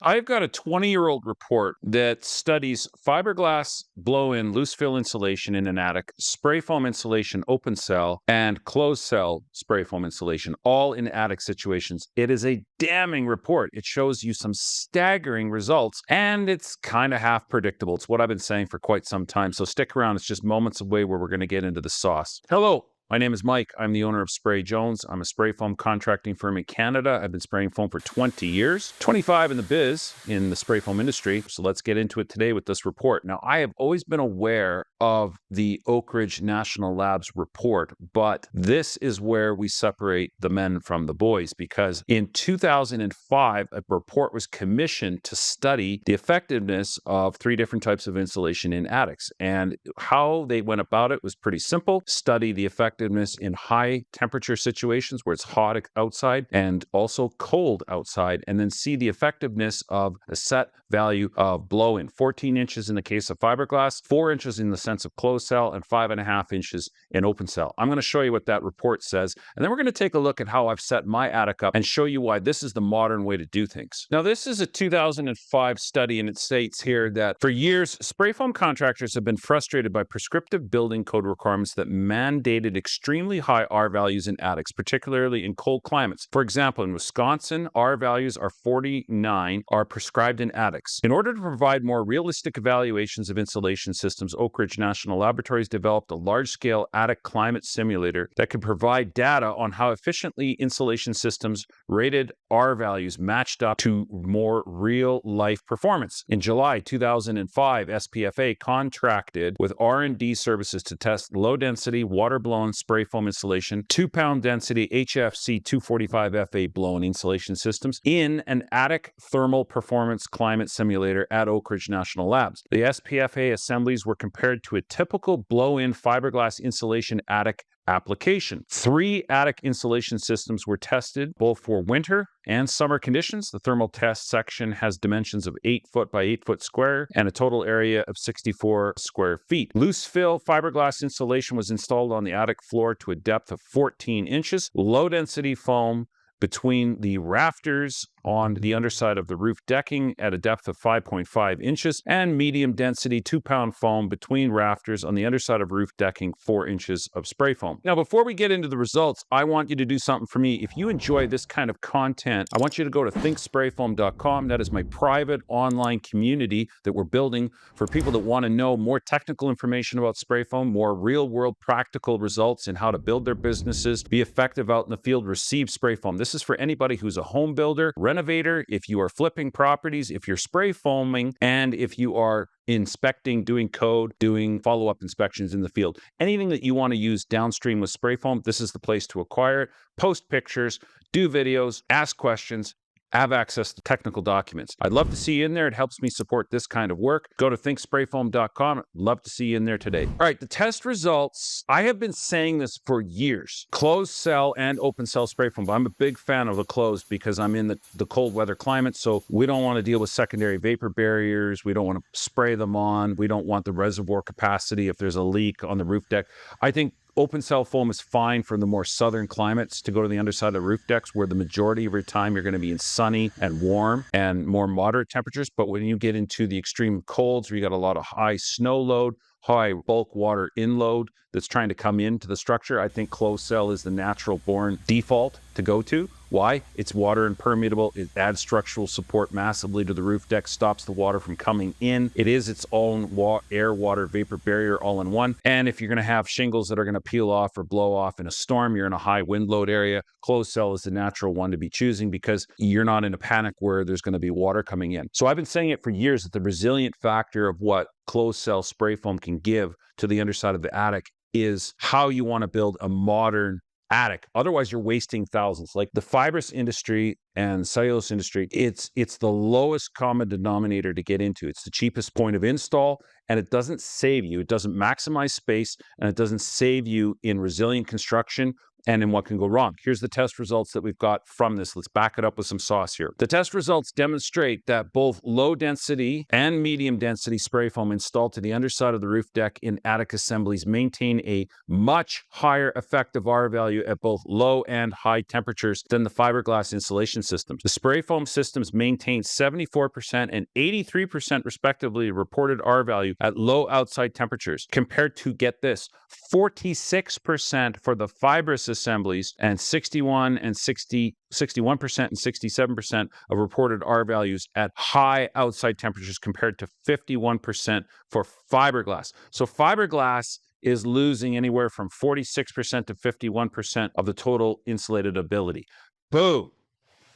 I've got a 20-year-old report that studies fiberglass blow-in loose fill insulation in an attic, spray foam insulation open cell, and closed cell spray foam insulation, all in attic situations. It is a damning report. It shows you some staggering results, and it's kind of half predictable. It's what I've been saying for quite some time, so stick around. It's just moments away where we're going to get into the sauce. Hello. My name is Mike. I'm the owner of Spray Jones. I'm a spray foam contracting firm in Canada. I've been spraying foam for 20 years, 25 in the biz in the spray foam industry. So let's get into it today with this report. Now, I have always been aware of the Oak Ridge National Labs report, but this is where we separate the men from the boys, because in 2005, a report was commissioned to study the effectiveness of 3 different types of insulation in attics. And how they went about it was pretty simple. Study the effectiveness in high temperature situations where it's hot outside and also cold outside, and then see the effectiveness of a set value of blow-in, 14 inches in the case of fiberglass, 4 inches in the sense of closed cell, and 5.5 inches in open cell. I'm going to show you what that report says, and then we're going to take a look at how I've set my attic up and show you why this is the modern way to do things. Now, this is a 2005 study, and it states here that for years, spray foam contractors have been frustrated by prescriptive building code requirements that mandated extremely high R values in attics, particularly in cold climates. For example, in Wisconsin, R values are 49 are prescribed in attics. In order to provide more realistic evaluations of insulation systems, Oak Ridge National Laboratories developed a large-scale attic climate simulator that could provide data on how efficiently insulation systems rated R values matched up to more real-life performance. In July 2005, SPFA contracted with R&D services to test low-density, water-blown spray foam insulation, 2-pound density HFC 245FA blown insulation systems in an attic thermal performance climate simulator at Oak Ridge National Labs. The SPFA assemblies were compared to a typical blow-in fiberglass insulation attic application. 3 attic insulation systems were tested, both for winter and summer conditions. The thermal test section has dimensions of 8 foot by 8 foot square and a total area of 64 square feet. Loose fill fiberglass insulation was installed on the attic floor to a depth of 14 inches. Low density foam between the rafters on the underside of the roof decking at a depth of 5.5 inches, and medium density 2-pound foam between rafters on the underside of roof decking, 4 inches of spray foam. Now, before we get into the results, I want you to do something for me. If you enjoy this kind of content, I want you to go to thinksprayfoam.com. That is my private online community that we're building for people that want to know more technical information about spray foam, more real-world practical results in how to build their businesses, be effective out in the field, receive spray foam. This is for anybody who's a home builder, renovator, if you are flipping properties, if you're spray foaming, and if you are inspecting, doing code, doing follow-up inspections in the field. Anything that you want to use downstream with spray foam, this is the place to acquire it. Post pictures, do videos, ask questions, have access to technical documents. I'd love to see you in there. It helps me support this kind of work. Go to thinksprayfoam.com. Love to see you in there today. All right, the test results. I have been saying this for years. Closed cell and open cell spray foam. But I'm a big fan of the closed because I'm in the cold weather climate, so we don't want to deal with secondary vapor barriers. We don't want to spray them on. We don't want the reservoir capacity if there's a leak on the roof deck. I think open cell foam is fine for the more southern climates to go to the underside of roof decks where the majority of your time you're going to be in sunny and warm and more moderate temperatures. But when you get into the extreme colds where you got a lot of high snow load, high bulk water inload that's trying to come into the structure, I think closed cell is the natural born default to go to. Why? It's water impermeable. It adds structural support massively to the roof deck, stops the water from coming in. It is its own air, water, vapor barrier all in one. And if you're going to have shingles that are going to peel off or blow off in a storm, you're in a high wind load area, closed cell is the natural one to be choosing because you're not in a panic where there's going to be water coming in. So I've been saying it for years that the resilient factor of what closed cell spray foam can give to the underside of the attic is how you want to build a modern attic. Otherwise, you're wasting thousands. Like the fibrous industry and cellulose industry, it's the lowest common denominator to get into. It's the cheapest point of install, and it doesn't save you. It doesn't maximize space, and it doesn't save you in resilient construction and in what can go wrong. Here's the test results that we've got from this. Let's back it up with some sauce here. The test results demonstrate that both low density and medium density spray foam installed to the underside of the roof deck in attic assemblies maintain a much higher effective R value at both low and high temperatures than the fiberglass insulation systems. The spray foam systems maintain 74% and 83% respectively reported R value at low outside temperatures, compared to, get this, 46% for the fibrous assemblies and 61% and 67% of reported R values at high outside temperatures, compared to 51% for fiberglass. So fiberglass is losing anywhere from 46% to 51% of the total insulated ability. Boom.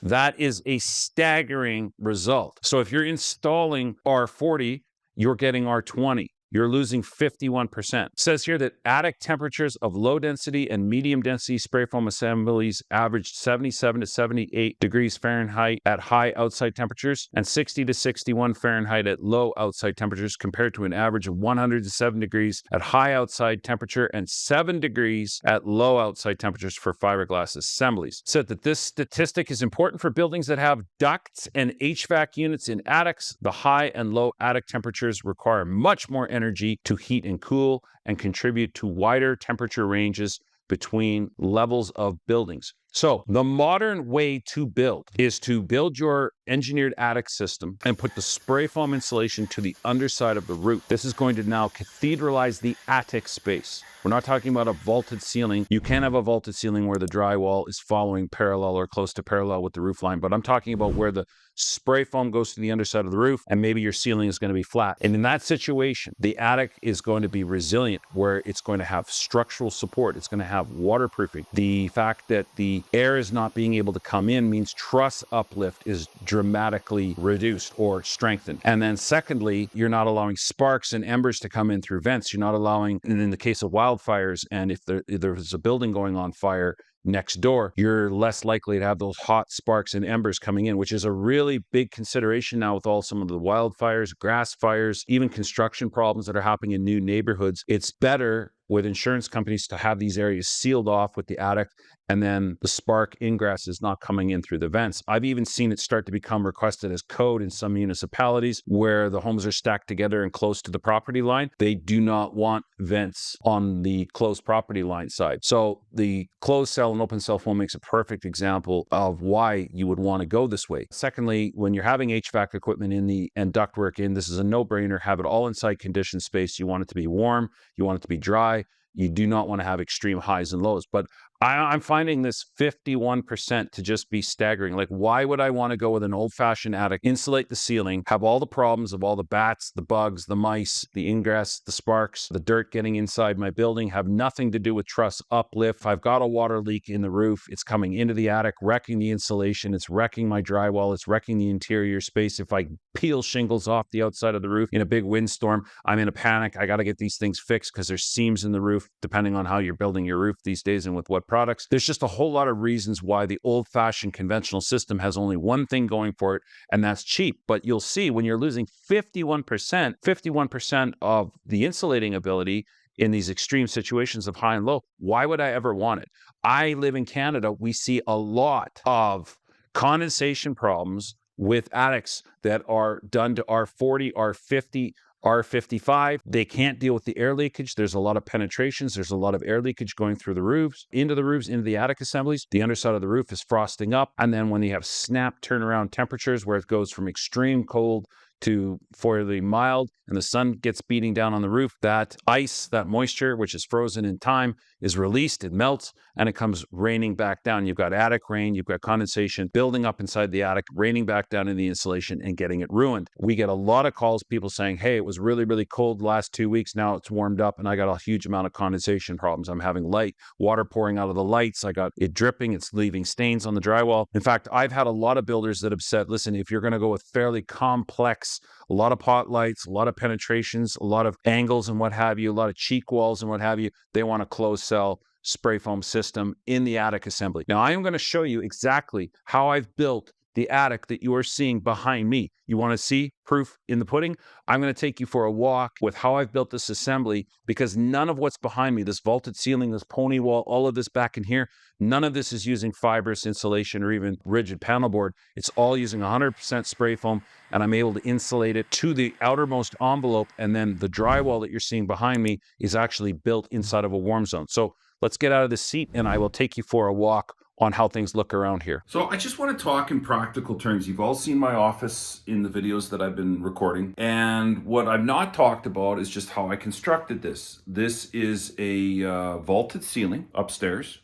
That is a staggering result. So if you're installing R40, you're getting R20. You're losing 51%. It says here that attic temperatures of low density and medium density spray foam assemblies averaged 77 to 78 degrees Fahrenheit at high outside temperatures and 60 to 61 Fahrenheit at low outside temperatures, compared to an average of 107 degrees at high outside temperature and 7 degrees at low outside temperatures for fiberglass assemblies. It said that this statistic is important for buildings that have ducts and HVAC units in attics. The high and low attic temperatures require much more energy to heat and cool and contribute to wider temperature ranges between levels of buildings. So the modern way to build is to build your engineered attic system and put the spray foam insulation to the underside of the roof. This is going to now cathedralize the attic space. We're not talking about a vaulted ceiling. You can have a vaulted ceiling where the drywall is following parallel or close to parallel with the roof line, but I'm talking about where the spray foam goes to the underside of the roof and maybe your ceiling is going to be flat. And in that situation, the attic is going to be resilient, where it's going to have structural support. It's going to have waterproofing. The fact that the air is not being able to come in means truss uplift is dramatically reduced or strengthened. And then secondly, you're not allowing sparks and embers to come in through vents. You're not allowing, and in the case of wildfires, and if there's a building going on fire next door, you're less likely to have those hot sparks and embers coming in, which is a really big consideration now with all some of the wildfires, grass fires, even construction problems that are happening in new neighborhoods. It's better with insurance companies to have these areas sealed off with the attic, and then the spark ingress is not coming in through the vents. I've even seen it start to become requested as code in some municipalities where the homes are stacked together and close to the property line. They do not want vents on the closed property line side. So the closed cell and open cell foam makes a perfect example of why you would want to go this way. Secondly, when you're having HVAC equipment and ductwork in, this is a no-brainer. Have it all inside conditioned space. You want it to be warm. You want it to be dry. You do not want to have extreme highs and lows. But I'm finding this 51% to just be staggering. Like, why would I want to go with an old-fashioned attic, insulate the ceiling, have all the problems of all the bats, the bugs, the mice, the ingress, the sparks, the dirt getting inside my building, have nothing to do with truss uplift. I've got a water leak in the roof. It's coming into the attic, wrecking the insulation. It's wrecking my drywall. It's wrecking the interior space. If I peel shingles off the outside of the roof in a big windstorm, I'm in a panic. I got to get these things fixed because there's seams in the roof, depending on how you're building your roof these days and with what products. There's just a whole lot of reasons why the old-fashioned conventional system has only one thing going for it, and that's cheap. But you'll see when you're losing 51% of the insulating ability in these extreme situations of high and low, why would I ever want it? I live in Canada. We see a lot of condensation problems with attics that are done to R40, R50, R55. They can't deal with the air leakage. There's a lot of penetrations. There's a lot of air leakage going through the roofs, into the attic assemblies. The underside of the roof is frosting up. And then when you have snap turnaround temperatures where it goes from extreme cold to fairly mild and the sun gets beating down on the roof, that ice, that moisture, which is frozen in time, is released, it melts, and it comes raining back down. You've got attic rain, you've got condensation building up inside the attic, raining back down in the insulation and getting it ruined. We get a lot of calls, people saying, hey, it was really, really cold the last 2 weeks. Now it's warmed up and I got a huge amount of condensation problems. I'm having water pouring out of the lights. I got it dripping. It's leaving stains on the drywall. In fact, I've had a lot of builders that have said, listen, if you're going to go with fairly complex, a lot of pot lights, a lot of penetrations, a lot of angles and what have you, a lot of cheek walls and what have you, they want a closed cell spray foam system in the attic assembly. Now, I am going to show you exactly how I've built the attic that you are seeing behind me. You want to see proof in the pudding? I'm going to take you for a walk with how I've built this assembly, because none of what's behind me, this vaulted ceiling, this pony wall, all of this back in here, none of this is using fibrous insulation or even rigid panel board. It's all using 100% spray foam, and I'm able to insulate it to the outermost envelope, and then the drywall that you're seeing behind me is actually built inside of a warm zone. So let's get out of the seat and I will take you for a walk on how things look around here. So I just want to talk in practical terms. You've all seen my office in the videos that I've been recording. And what I've not talked about is just how I constructed this. This is a vaulted ceiling upstairs.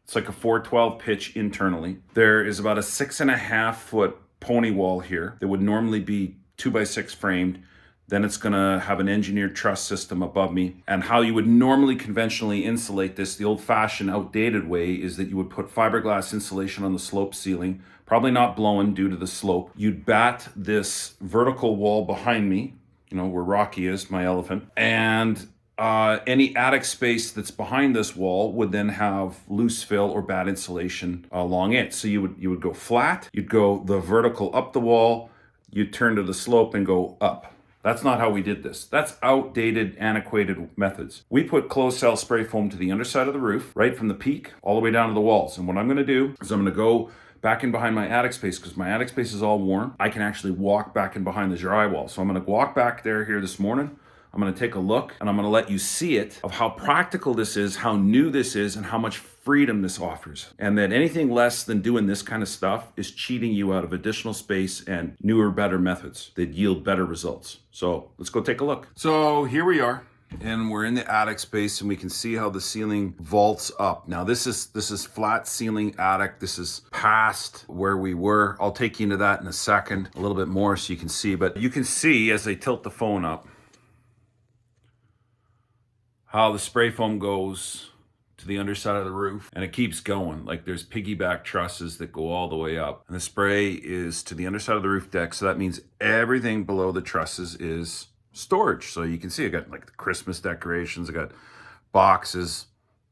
It's like a 412 pitch internally. There is about a 6.5 foot pony wall here that would normally be 2x6 framed. Then it's gonna have an engineered truss system above me. And how you would normally conventionally insulate this, the old fashioned outdated way, is that you would put fiberglass insulation on the slope ceiling, probably not blowing due to the slope. You'd bat this vertical wall behind me, you know, where Rocky is, my elephant. And any attic space that's behind this wall would then have loose fill or bad insulation along it. So you would go flat, you'd go the vertical up the wall, you'd turn to the slope and go up. That's not how we did this. That's outdated, antiquated methods. We put closed cell spray foam to the underside of the roof, right from the peak all the way down to the walls. And what I'm gonna do is I'm gonna go back in behind my attic space, because my attic space is all warm. I can actually walk back in behind the drywall. So I'm gonna walk back there here this morning. I'm gonna take a look and I'm gonna let you see it of how practical this is, how new this is, and how much freedom this offers. And that anything less than doing this kind of stuff is cheating you out of additional space and newer, better methods that yield better results. So let's go take a look. So here we are, and we're in the attic space, and we can see how the ceiling vaults up. Now this is flat ceiling attic. This is past where we were. I'll take you into that in a second, a little bit more so you can see. But you can see as I tilt the phone up how the spray foam goes to the underside of the roof, and it keeps going. Like there's piggyback trusses that go all the way up, and the spray is to the underside of the roof deck. So that means everything below the trusses is storage. So you can see I got like the Christmas decorations, I got boxes.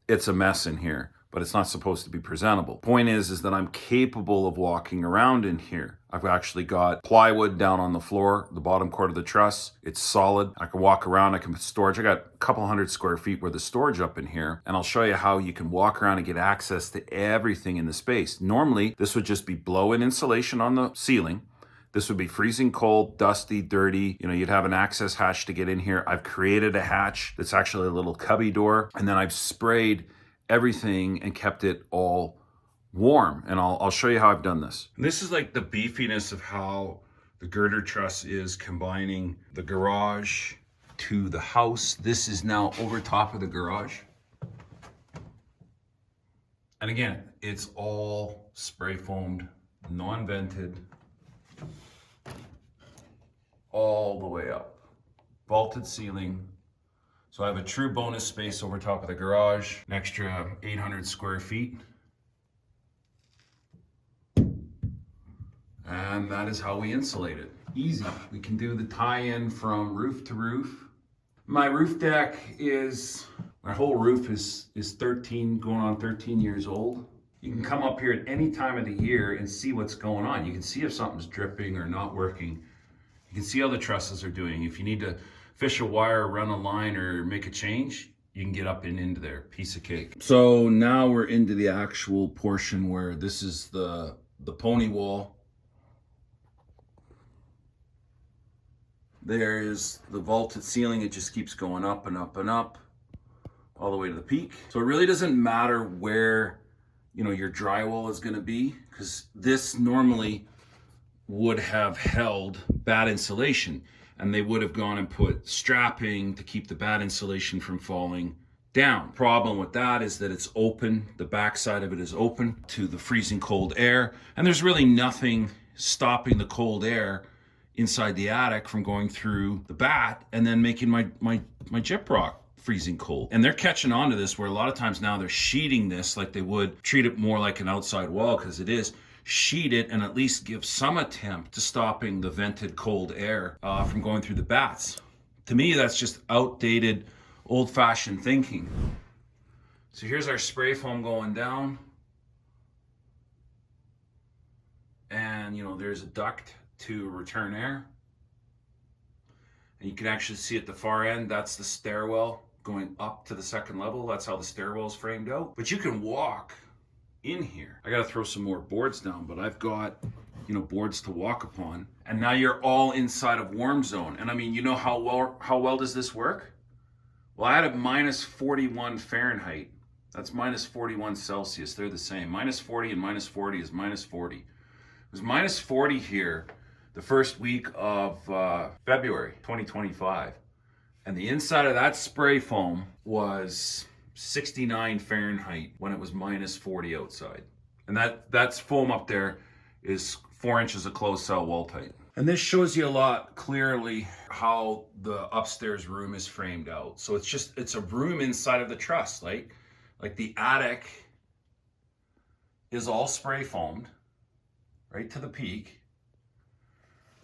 It's a mess in here, but it's not supposed to be presentable. Point is that I'm capable of walking around in here. I've actually got plywood down on the floor, the bottom cord of the truss. It's solid. I can walk around, I can put storage. I got a couple hundred square feet worth of storage up in here. And I'll show you how you can walk around and get access to everything in the space. Normally, this would just be blow-in insulation on the ceiling. This would be freezing cold, dusty, dirty. You know, you'd have an access hatch to get in here. I've created a hatch that's actually a little cubby door. And then I've sprayed everything and kept it all warm. And I'll show you how I've done this. And this is like the beefiness of how the girder truss is combining the garage to the house. This is now over top of the garage. And again, it's all spray foamed, non-vented, all the way up. Vaulted ceiling. So I have a true bonus space over top of the garage, an extra 800 square feet. And that is how we insulate it. Easy. We can do the tie-in from roof to roof. My roof deck my whole roof is 13, going on 13 years old. You can come up here at any time of the year and see what's going on. You can see if something's dripping or not working. You can see how the trusses are doing. If you need to fish a wire, run a line, or make a change, you can get up and into there. Piece of cake. So now we're into the actual portion where this is the pony wall. There is the vaulted ceiling. It just keeps going up and up and up all the way to the peak. So it really doesn't matter where, you know, your drywall is going to be, because this normally would have held bad insulation, and they would have gone and put strapping to keep the bad insulation from falling down. Problem with that is that it's open. The backside of it is open to the freezing cold air, and there's really nothing stopping the cold air inside the attic from going through the bat and then making my gyprock freezing cold. And they're catching on to this, where a lot of times now they're sheeting this like they would treat it more like an outside wall, because it is. Sheet it and at least give some attempt to stopping the vented cold air from going through the bats. To me, that's just outdated, old-fashioned thinking. So here's our spray foam going down. And And there's a duct to return air. And you can actually see at the far end, that's the stairwell going up to the second level. That's how the stairwell is framed out. But you can walk in here. I got to throw some more boards down, but I've got, boards to walk upon. And now you're all inside of warm zone. And I mean, how well does this work? Well, I had a minus 41 Fahrenheit. That's minus 41 Celsius. They're the same. Minus 40 and minus 40 is minus 40. It was minus 40 here the first week of February 2025. And the inside of that spray foam was 69 Fahrenheit when it was minus 40 outside. And that's foam up there is 4 inches of closed cell wall tight. And this shows you a lot clearly how the upstairs room is framed out. So it's a room inside of the truss, like the attic is all spray foamed right to the peak.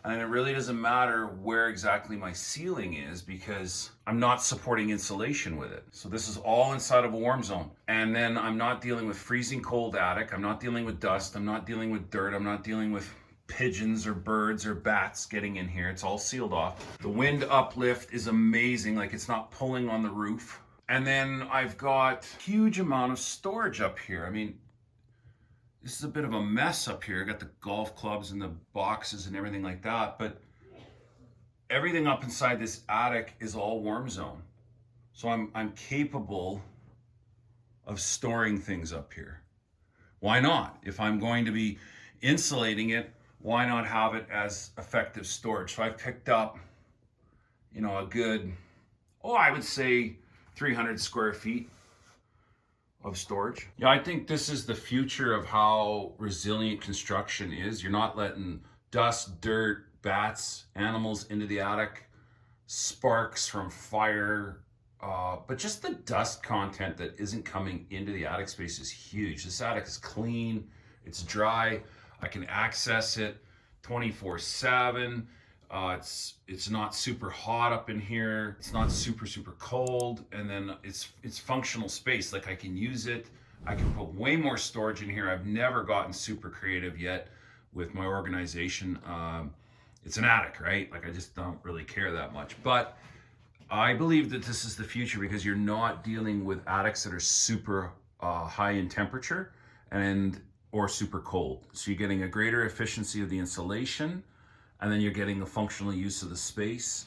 And it really doesn't matter where exactly my ceiling is because I'm not supporting insulation with it. So this is all inside of a warm zone. And then I'm not dealing with freezing cold attic. I'm not dealing with dust. I'm not dealing with dirt. I'm not dealing with pigeons or birds or bats getting in here. It's all sealed off. The wind uplift is amazing. Like it's not pulling on the roof. And then I've got a huge amount of storage up here. I mean, this is a bit of a mess up here. I got the golf clubs and the boxes and everything like that, but everything up inside this attic is all warm zone. So I'm capable of storing things up here. Why not? If I'm going to be insulating it, why not have it as effective storage? So I've picked up, a good, I would say 300 square feet of storage. Yeah, I think this is the future of how resilient construction is. You're not letting dust, dirt, bats, animals into the attic, sparks from fire, but just the dust content that isn't coming into the attic space is huge. This attic is clean, it's dry, I can access it 24/7. It's not super hot up in here. It's not super cold, and then it's functional space. Like I can use it. I can put way more storage in here. I've never gotten super creative yet with my organization. It's an attic, right? Like I just don't really care that much. But I believe that this is the future because you're not dealing with attics that are super high in temperature or super cold. So you're getting a greater efficiency of the insulation. And then you're getting the functional use of the space.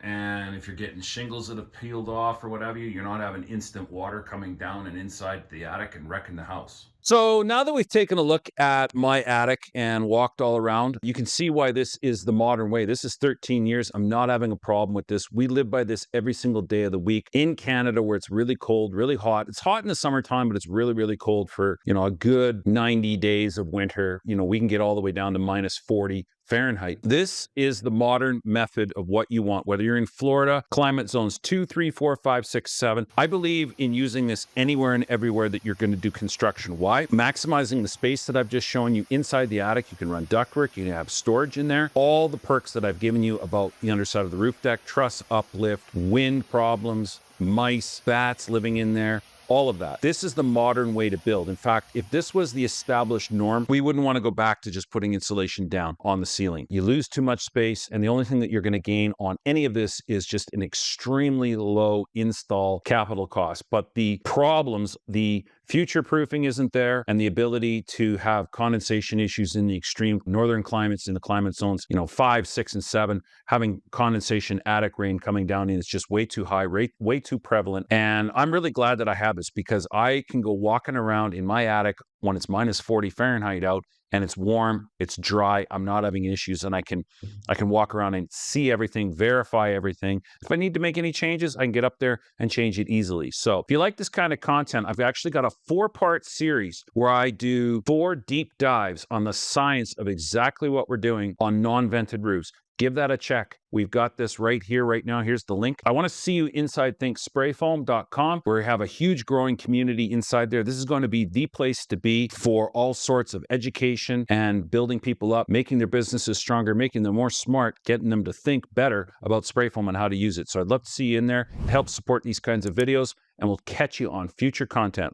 And if you're getting shingles that have peeled off or whatever, you're not having instant water coming down and inside the attic and wrecking the house. So now that we've taken a look at my attic and walked all around, you can see why this is the modern way. This is 13 years. I'm not having a problem with this. We live by this every single day of the week in Canada where it's really cold, really hot. It's hot in the summertime, but it's really cold for, a good 90 days of winter. We can get all the way down to minus 40 Fahrenheit. This is the modern method of what you want, whether you're in Florida, climate zones 2, 3, 4, 5, 6, 7. I believe in using this anywhere and everywhere that you're going to do construction. Why? Maximizing the space that I've just shown you inside the attic. You can run ductwork, you can have storage in there. All the perks that I've given you about the underside of the roof deck, truss uplift, wind problems, mice, bats living in there. All of that. This is the modern way to build. In fact, if this was the established norm, we wouldn't want to go back to just putting insulation down on the ceiling. You lose too much space, and the only thing that you're going to gain on any of this is just an extremely low install capital cost. But the problems, the future proofing isn't there, and the ability to have condensation issues in the extreme northern climates, in the climate zones, 5, 6, and 7, having condensation, attic rain coming down in is just way too high, way too prevalent. And I'm really glad that I have this because I can go walking around in my attic when it's minus 40 Fahrenheit out and it's warm, it's dry, I'm not having issues, and I can walk around and see everything, verify everything. If I need to make any changes, I can get up there and change it easily. So if you like this kind of content, I've actually got a 4-part series where I do 4 deep dives on the science of exactly what we're doing on non-vented roofs. Give that a check. We've got this right here, right now. Here's the link. I want to see you inside thinksprayfoam.com, where we have a huge growing community inside there. This is going to be the place to be for all sorts of education and building people up, making their businesses stronger, making them more smart, getting them to think better about spray foam and how to use it. So I'd love to see you in there. Help support these kinds of videos, and we'll catch you on future content.